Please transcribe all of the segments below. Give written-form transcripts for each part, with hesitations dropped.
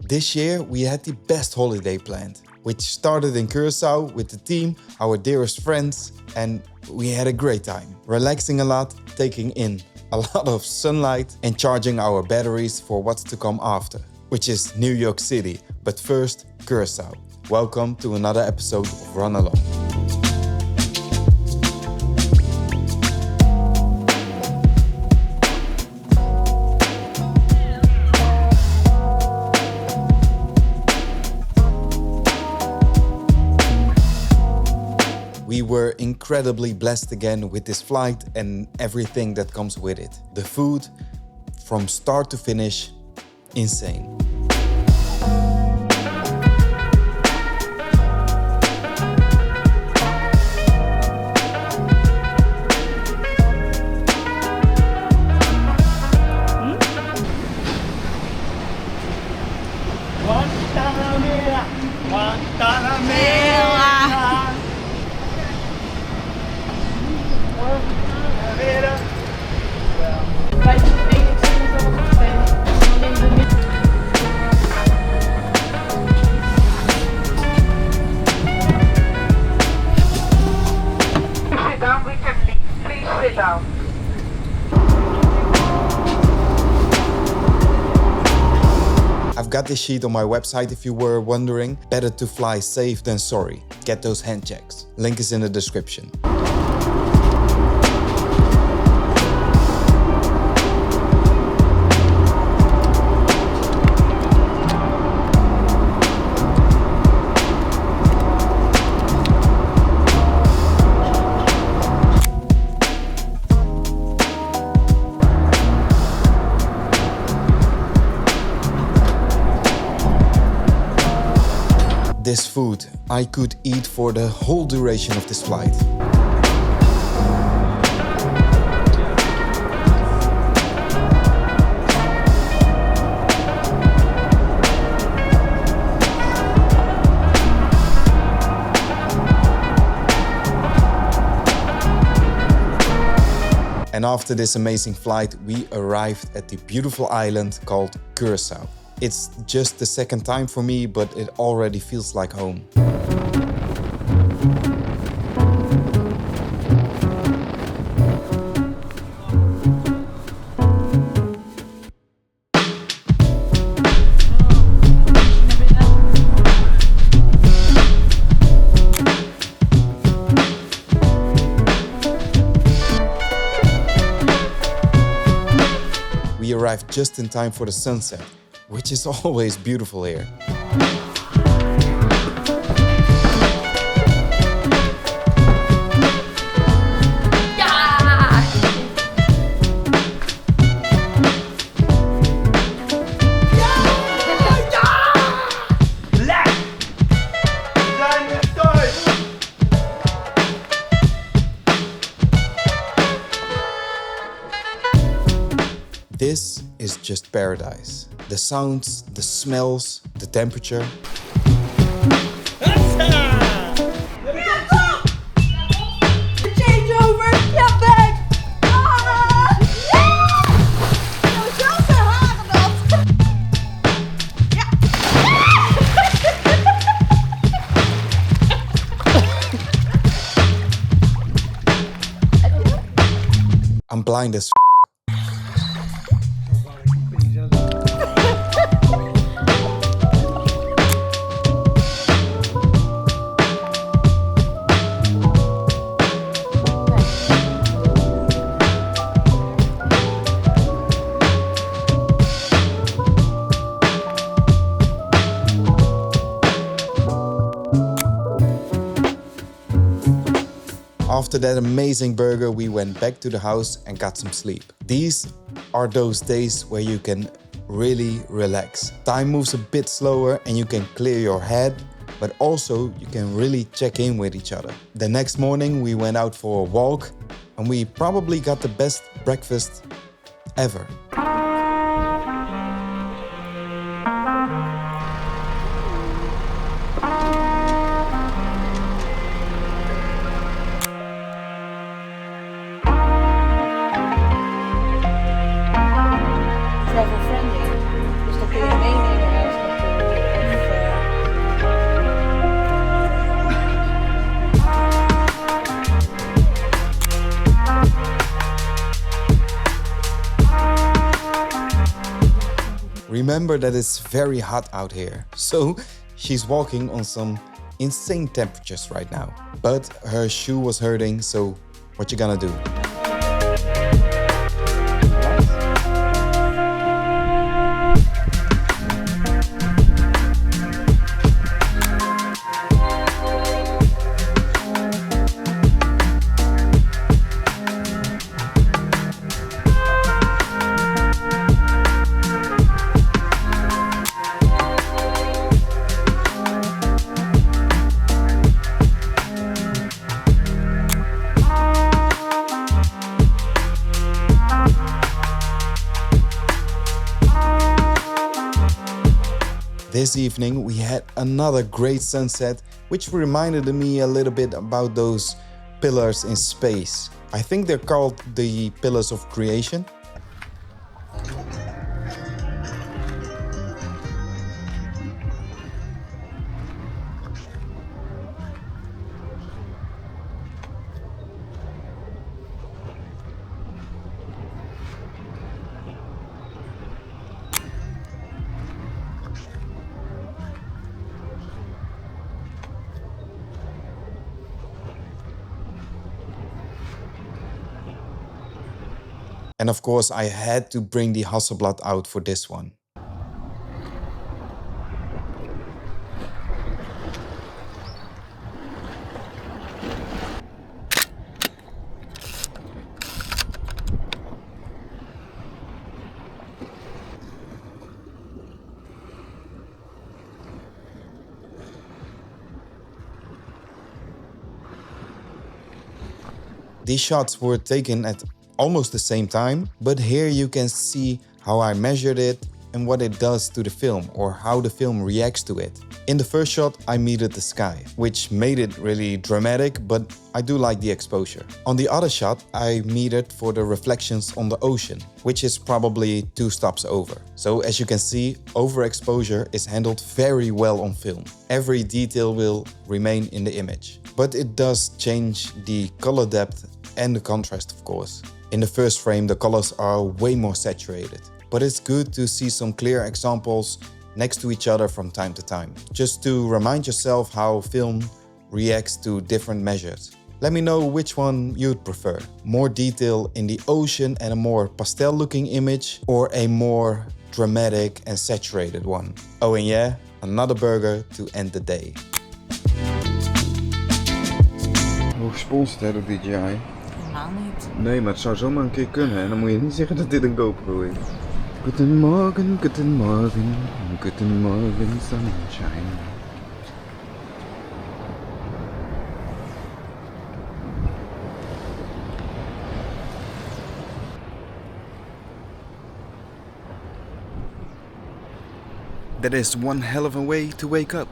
This year we had the best holiday planned, which started in Curaçao with the team, our dearest friends, and we had a great time. Relaxing a lot, taking in a lot of sunlight and charging our batteries for what's to come after, which is New York City. But first, Curaçao. Welcome to another episode of Run Along. We were incredibly blessed again with this flight and everything that comes with it. The food, from start to finish, insane. I've got this sheet on my website if you were wondering. Better to fly safe than sorry. Get those hand checks. Link is in the description. This food I could eat for the whole duration of this flight. And after this amazing flight, we arrived at the beautiful island called Curaçao. It's just the second time for me, but it already feels like home. We arrived just in time for the sunset, which is always beautiful here. This is just paradise. The sounds, the smells, the temperature. I'm blind as After that amazing burger, we went back to the house and got some sleep. These are those days where you can really relax. Time moves a bit slower and you can clear your head, but also you can really check in with each other. The next morning we went out for a walk and we probably got the best breakfast ever. travel friendly. Dus dan kun je meenemen als dat Remember that it's very hot out here, so she's walking on some insane temperatures right now. But her shoe was hurting, so what you gonna do? This evening we had another great sunset, which reminded me a little bit about those pillars in space. I think they're called the pillars of creation. And of course, I had to bring the Hasselblad out for this one. These shots were taken at almost the same time, but here you can see how I measured it and what it does to the film, or how the film reacts to it. In the first shot I metered the sky, which made it really dramatic, but I do like the exposure. On the other shot I metered for the reflections on the ocean, which is probably 2 stops over. So as you can see, overexposure is handled very well on film. Every detail will remain in the image. But it does change the color depth and the contrast, of course. In the first frame the colors are way more saturated, but it's good to see some clear examples next to each other from time to time, just to remind yourself how film reacts to different measures. Let me know which one you'd prefer. More detail in the ocean and a more pastel looking image, or a more dramatic and saturated one. Oh and yeah, another burger to end the day. Hoe gesponsord hè door DJI? Helemaal niet. Nee, maar het zou zomaar een keer kunnen en dan moet je niet zeggen dat dit een GoPro is. Goedemorgen, goedemorgen, goedemorgen sunshine. That is one hell of a way to wake up.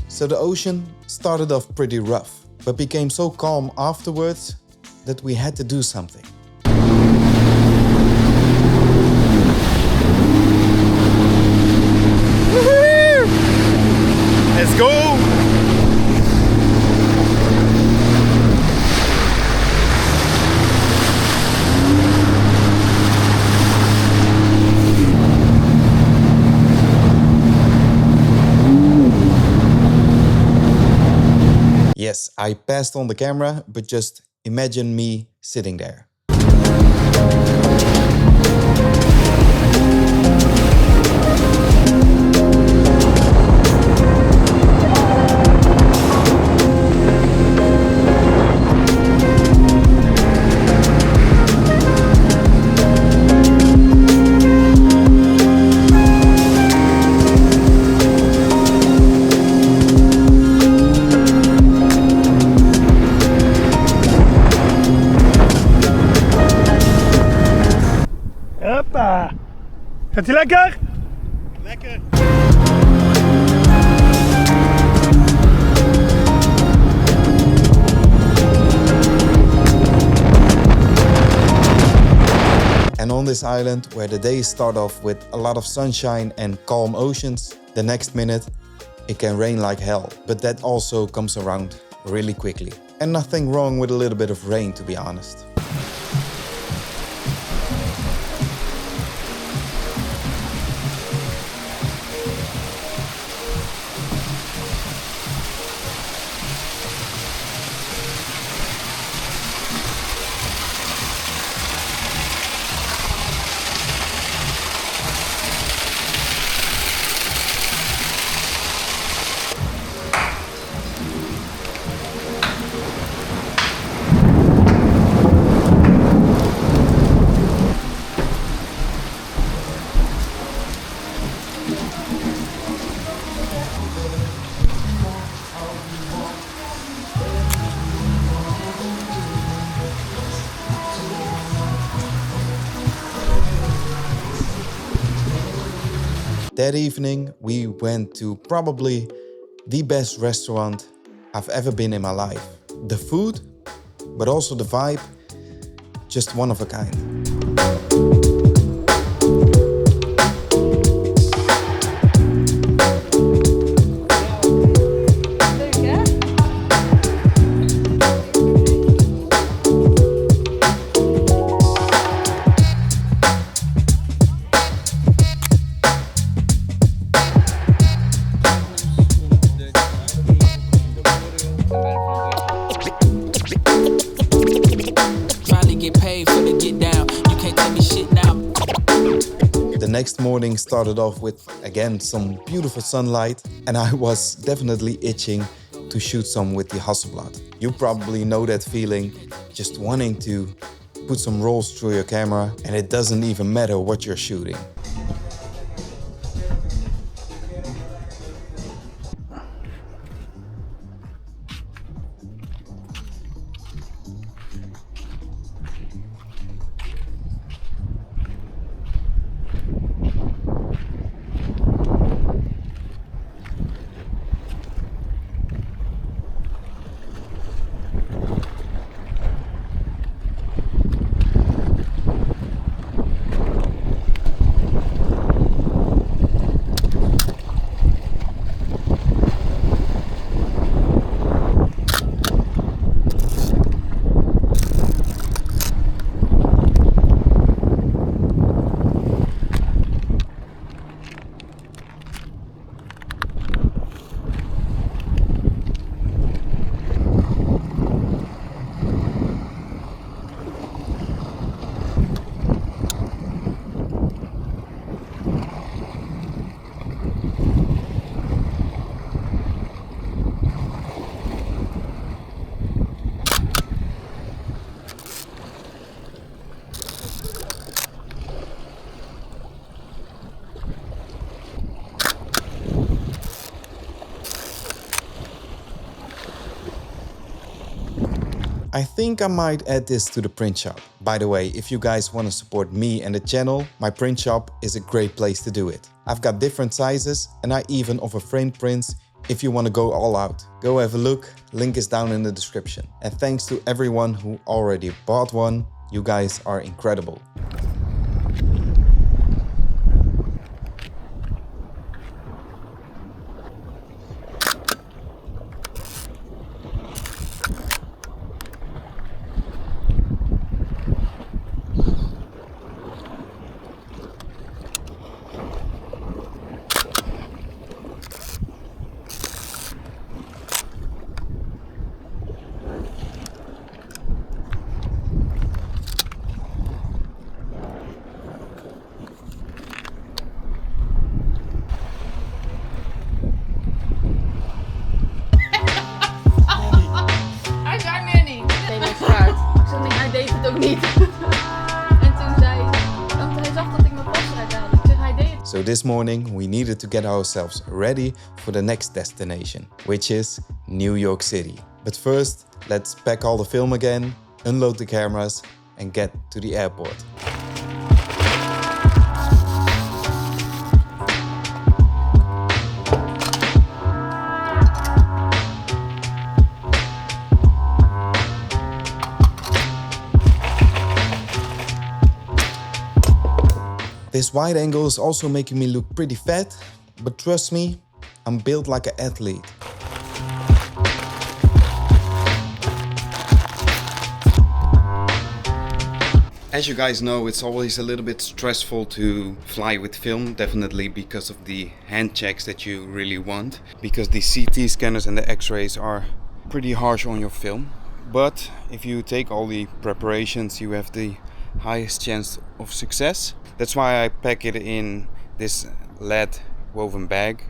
So the ocean started off pretty rough, but became so calm afterwards that we had to do something. Let's go! Yes, I passed on the camera, but just imagine me sitting there. Hoppa! Gaat ie lekker? Lekker! And on this island, where the days start off with a lot of sunshine and calm oceans, The next minute, it can rain like hell, but that also comes around really quickly. And nothing wrong with a little bit of rain, to be honest. That evening, we went to probably the best restaurant I've ever been in my life. The food, but also the vibe, just one of a kind. The next morning started off with, again, some beautiful sunlight, and I was definitely itching to shoot some with the Hasselblad. You probably know that feeling, just wanting to put some rolls through your camera, and it doesn't even matter what you're shooting. I think I might add this to the print shop. By the way, if you guys want to support me and the channel, my print shop is a great place to do it. I've got different sizes and I even offer framed prints if you want to go all out. Go have a look, link is down in the description. And thanks to everyone who already bought one, you guys are incredible. So this morning we needed to get ourselves ready for the next destination, which is New York City. But first, let's pack all the film again, unload the cameras and get to the airport. This wide angle is also making me look pretty fat, But trust me, I'm built like an athlete. As you guys know, it's always a little bit stressful to fly with film, definitely because of the hand checks that you really want. Because the CT scanners and the X-rays are pretty harsh on your film. But if you take all the preparations, you have the highest chance of success. That's why I pack it in this lead woven bag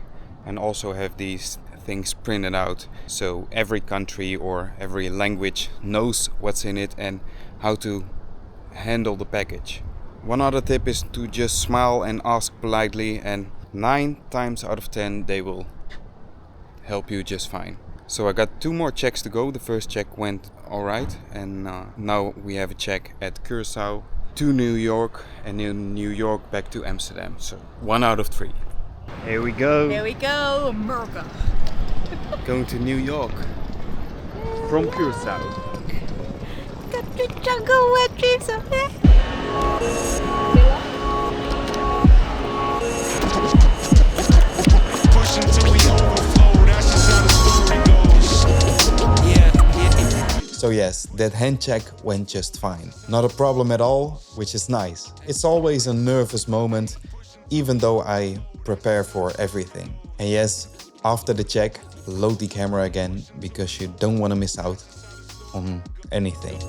and also have these things printed out so every country or every language knows what's in it and how to handle the package. One other tip is to just smile and ask politely, and 9 times out of 10 they will help you just fine. So I got 2 more checks to go. The first check went alright, and now we have a check at Curaçao to New York, and in New York back to Amsterdam. So 1 out of 3. Here we go. Here we go, America. Going to New York from Curaçao. Got the jungle wet dreams of it. So yes, that hand check went just fine. Not a problem at all, which is nice. It's always a nervous moment, even though I prepare for everything. And yes, after the check, load the camera again, because you don't want to miss out on anything.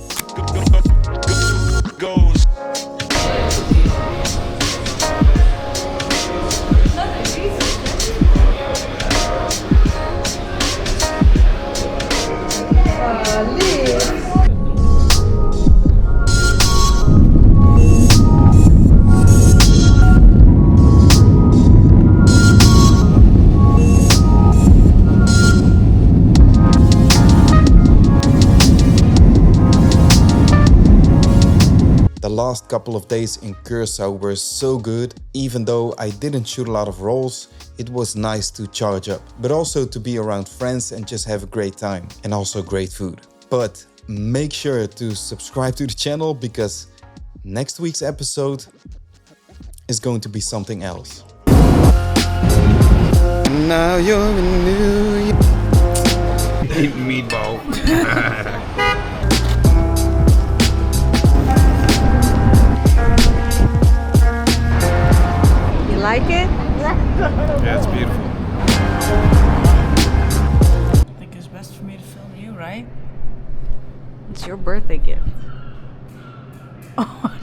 The last couple of days in Curaçao were so good. Even though I didn't shoot a lot of rolls, it was nice to charge up, but also to be around friends and just have a great time, and also great food. But make sure to subscribe to the channel, because next week's episode is going to be something else. Now you're in New York. Meatball. You like it? Yeah, it's beautiful. I think it's best for me to film you, right? It's your birthday gift. Oh,